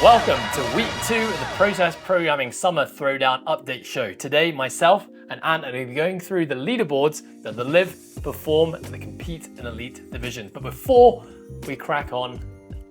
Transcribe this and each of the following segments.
Welcome to week 2 of the Process Programming Summer Throwdown Update Show. Today, myself and Ant are going to be going through the leaderboards that the Live, Perform, and the Compete and Elite divisions. But before we crack on,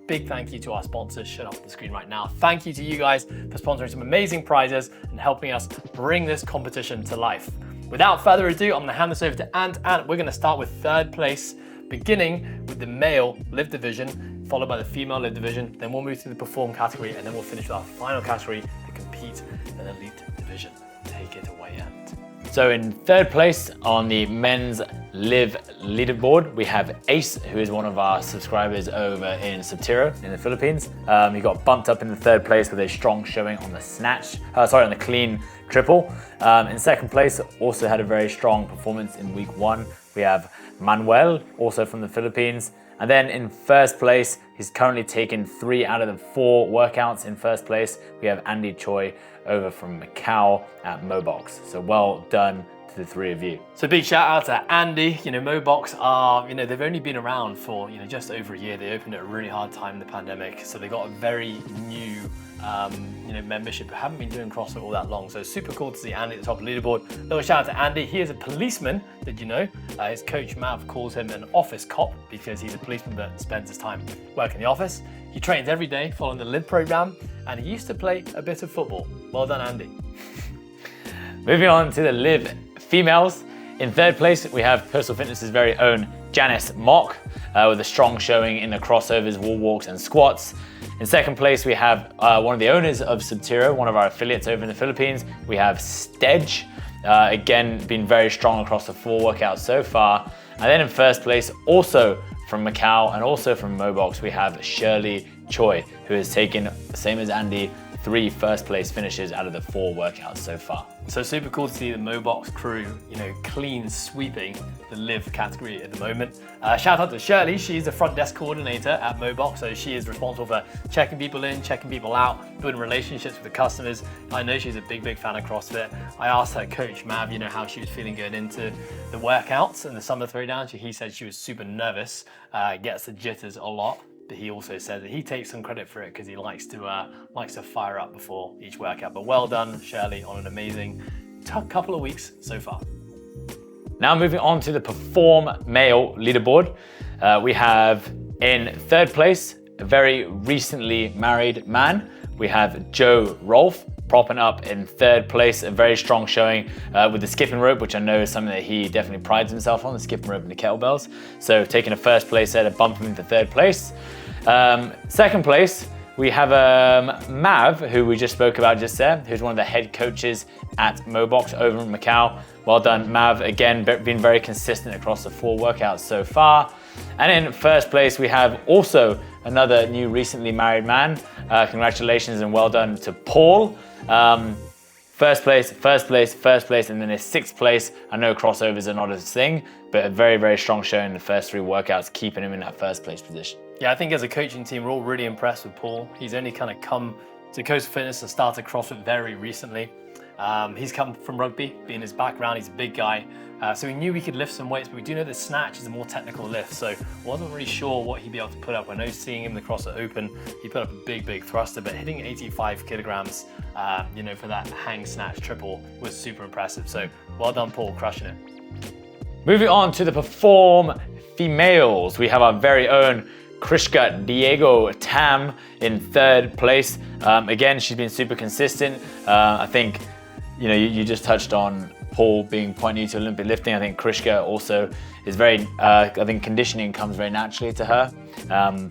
big thank you to our sponsors shown up on the screen right now. Thank you to you guys for sponsoring some amazing prizes and helping us bring this competition to life. Without further ado, I'm going to hand this over to Ant. Ant, we're going to start with third place, beginning with the male Live division, followed by the female Live division. Then we'll move to the Perform category, and then we'll finish with our final category, the Compete and Elite division. Take it away, Ant. So in third place on the men's Live leaderboard, we have Ace, who is one of our subscribers over in Subtiro in the Philippines. He got bumped up in the third place with a strong showing on the on the clean triple. In second place, also had a very strong performance in week 1. We have Manuel, also from the Philippines. And then in first place, he's currently taken 3 out of the 4 workouts in first place. We have Andy Choi over from Macau at Mobox. So well done to the 3 of you. So big shout out to Andy. Mobox are, they've only been around for, just over a year. They opened at a really hard time in the pandemic. So they got a very new, membership. Haven't been doing CrossFit all that long. So super cool to see Andy at the top of the leaderboard. Little shout out to Andy. He is a policeman, did you know? His coach Mav calls him an office cop because he's a policeman that spends his time working in the office. He trains every day following the Live program, and he used to play a bit of football. Well done, Andy. Moving on to the Live females. In third place, we have Personal Fitness's very own Janice Mock with a strong showing in the crossovers, wall walks, and squats. In second place, we have one of the owners of Subtiro, one of our affiliates over in the Philippines. We have Stedge, again, been very strong across the 4 workouts so far. And then in first place, also from Macau and also from Mobox, we have Shirley Choi, who has taken, same as Andy, 3 first place finishes out of the 4 workouts so far. So super cool to see the Mobox crew, clean sweeping the Live category at the moment. Shout out to Shirley, she's the front desk coordinator at Mobox, so she is responsible for checking people in, checking people out, building relationships with the customers. I know she's a big fan of CrossFit. I asked her coach Mav, how she was feeling going into the workouts and the summer throwdown. He said she was super nervous, gets the jitters a lot. But he also said that he takes some credit for it because he likes to fire up before each workout. But well done, Shirley, on an amazing couple of weeks so far. Now moving on to the Perform male leaderboard. We have in third place, a very recently married man. We have Joe Rolfe propping up in third place, a very strong showing with the skipping rope, which I know is something that he definitely prides himself on, the skipping rope and the kettlebells. So taking a first place there to bump him into third place. Second place, we have Mav, who we just spoke about just there, who's one of the head coaches at Mobox over in Macau. Well done, Mav. Again, been very consistent across the 4 workouts so far. And in first place, we have also another new recently married man. Congratulations and well done to Paul. First place, and then a 6th place. I know crossovers are not a thing, but a very strong showing in the first 3 workouts, keeping him in that first place position. Yeah, I think as a coaching team, we're all really impressed with Paul. He's only kind of come to Coast Fitness and started CrossFit very recently. He's come from rugby, being his background, he's a big guy. So we knew we could lift some weights, but we do know the snatch is a more technical lift, so wasn't really sure what he'd be able to put up. I know seeing him in the CrossFit Open, he put up a big thruster, but hitting 85 kilograms, for that hang snatch triple was super impressive. So well done, Paul, crushing it. Moving on to the Perform females, we have our very own Krishka Diego Tam in third place. Again, she's been super consistent. I think, you just touched on Paul being quite new to Olympic lifting. I think Krishka also is very, I think conditioning comes very naturally to her.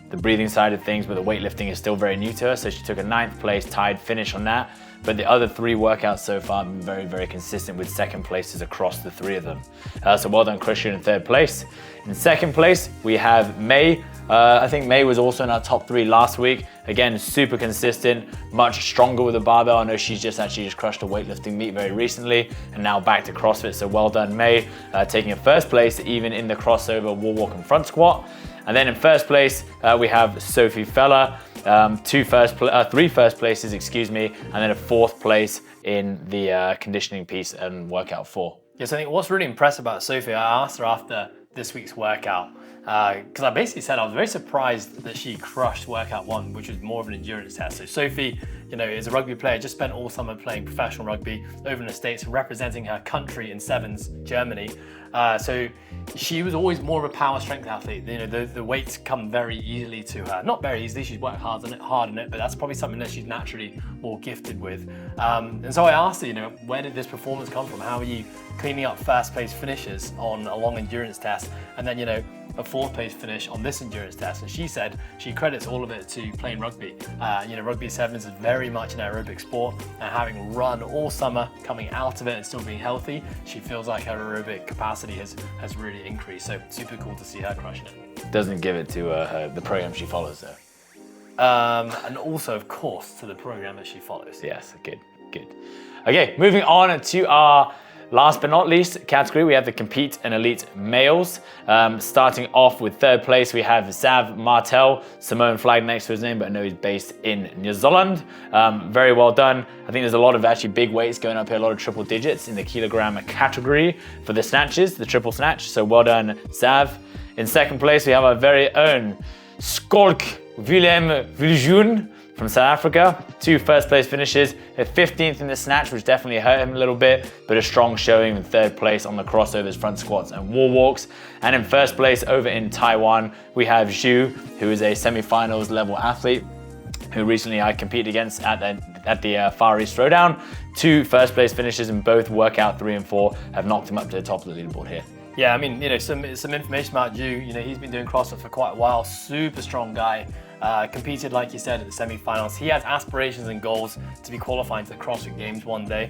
The breathing side of things, but the weightlifting is still very new to her. So she took a 9th place tied finish on that. But the other 3 workouts so far have been very consistent with 2nd places across the 3 of them. So well done, Krishka, in third place. In 2nd place, we have May. I think May was also in our top 3 last week. Again, super consistent, much stronger with the barbell. I know she's just crushed a weightlifting meet very recently and now back to CrossFit. So well done, May, taking a 1st place even in the crossover wall walk and front squat. And then in first place, we have Sophie Feller, 3 first places, and then a 4th place in the conditioning piece and workout 4. Yes, I think what's really impressive about Sophie, I asked her after this week's workout. Because I basically said I was very surprised that she crushed workout 1, which was more of an endurance test. So Sophie, you know, is a rugby player, just spent all summer playing professional rugby over in the States, representing her country in sevens, Germany. So she was always more of a power strength athlete. You know, the weights come very easily to her. Not very easily, she's worked hard on it, but that's probably something that she's naturally more gifted with. And so I asked her, you know, where did this performance come from? How are you cleaning up first place finishes on a long endurance test? And then, you know, a 4th place finish on this endurance test, and she said she credits all of it to playing rugby. You know, rugby sevens is very much an aerobic sport, and having run all summer, coming out of it and still being healthy, she feels like her aerobic capacity has really increased. So super cool to see her crushing it. Doesn't give it to the program she follows though. And also, of course, to the program that she follows. Yes, good. Okay, moving on to our last but not least category, we have the compete and elite males. Starting off with 3rd place, we have Zav Martel, Samoan flag next to his name, but I know he's based in New Zealand. Very well done. I think there's a lot of actually big weights going up here, a lot of triple digits in the kilogram category for the snatches, the triple snatch. So well done, Zav. In 2nd place, we have our very own Skolk Willem Viljoen from South Africa. 2 1st place finishes, a 15th in the snatch, which definitely hurt him a little bit, but a strong showing in 3rd place on the crossovers, front squats and wall walks. And in 1st place over in Taiwan, we have Zhu, who is a semi-finals level athlete, who recently I competed against at the Far East Throwdown. 2 1st place finishes in both workout 3 and 4 have knocked him up to the top of the leaderboard here. Yeah, I mean, you know, some information about Zhu. You know, he's been doing CrossFit for quite a while. Super strong guy. Competed, like you said, at the semi-finals. He has aspirations and goals to be qualifying to the CrossFit Games one day.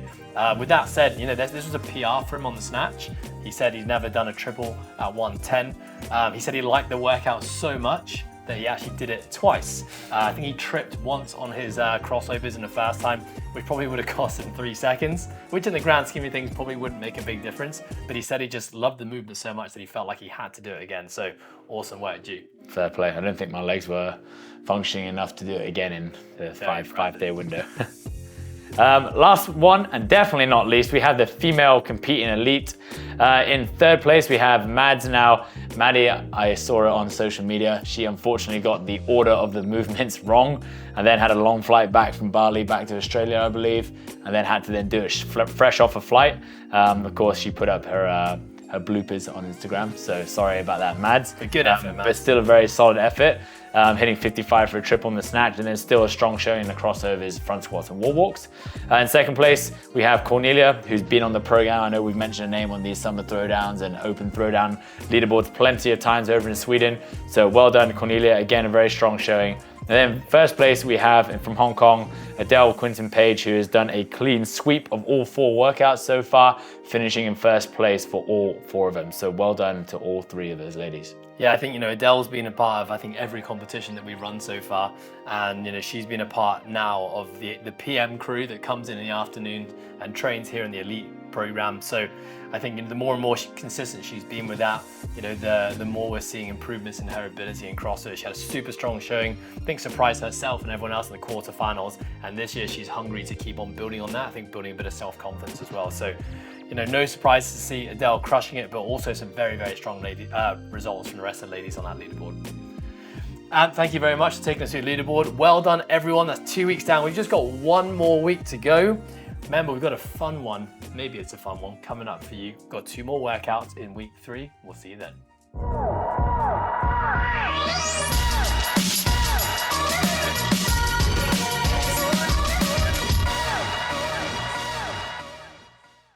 With that said, you know, this was a PR for him on the snatch. He said he's never done a triple at 110. He said he liked the workout so much that he actually did it twice. I think he tripped once on his crossovers in the first time, which probably would have cost him 3 seconds, which in the grand scheme of things probably wouldn't make a big difference. But he said he just loved the movement so much that he felt like he had to do it again. So awesome work, G. Fair play. I don't think my legs were functioning enough to do it again in the five-day window. Last one, and definitely not least, we have the female competing elite. In 3rd place, we have Mads now. Maddie, I saw her on social media. She unfortunately got the order of the movements wrong, and then had a long flight back from Bali back to Australia, I believe, and then had to then do it fresh off a flight. Of course, she put up her bloopers on Instagram, so sorry about that, Mads. A good effort, Mads. But still a very solid effort. Hitting 55 for a triple on the snatch, and then still a strong showing in the crossovers, front squats and wall walks. In 2nd place, we have Cornelia, who's been on the program. I know we've mentioned her name on these summer throwdowns and open throwdown leaderboards plenty of times over in Sweden. So well done, Cornelia. Again, a very strong showing. And then 1st place we have from Hong Kong, Adele Quinton Page, who has done a clean sweep of all 4 workouts so far, finishing in 1st place for all 4 of them. So well done to all 3 of those ladies. Yeah, I think, you know, Adele's been a part of, I think, every competition that we've run so far. And, you know, she's been a part now of the PM crew that comes in the afternoon and trains here in the elite program. So I think, you know, the more and more consistent she's been with that, you know, the more we're seeing improvements in her ability in CrossFit. She had a super strong showing, I think surprised herself and everyone else in the quarterfinals. And this year she's hungry to keep on building on that. I think building a bit of self-confidence as well. So, you know, no surprise to see Adele crushing it, but also some very, very strong results from the rest of the ladies on that leaderboard. And thank you very much for taking us through the leaderboard. Well done, everyone. That's 2 weeks down. We've just got 1 more week to go. Remember, we've got a fun one. Maybe it's a fun one coming up for you. Got 2 more workouts in week 3. We'll see you then.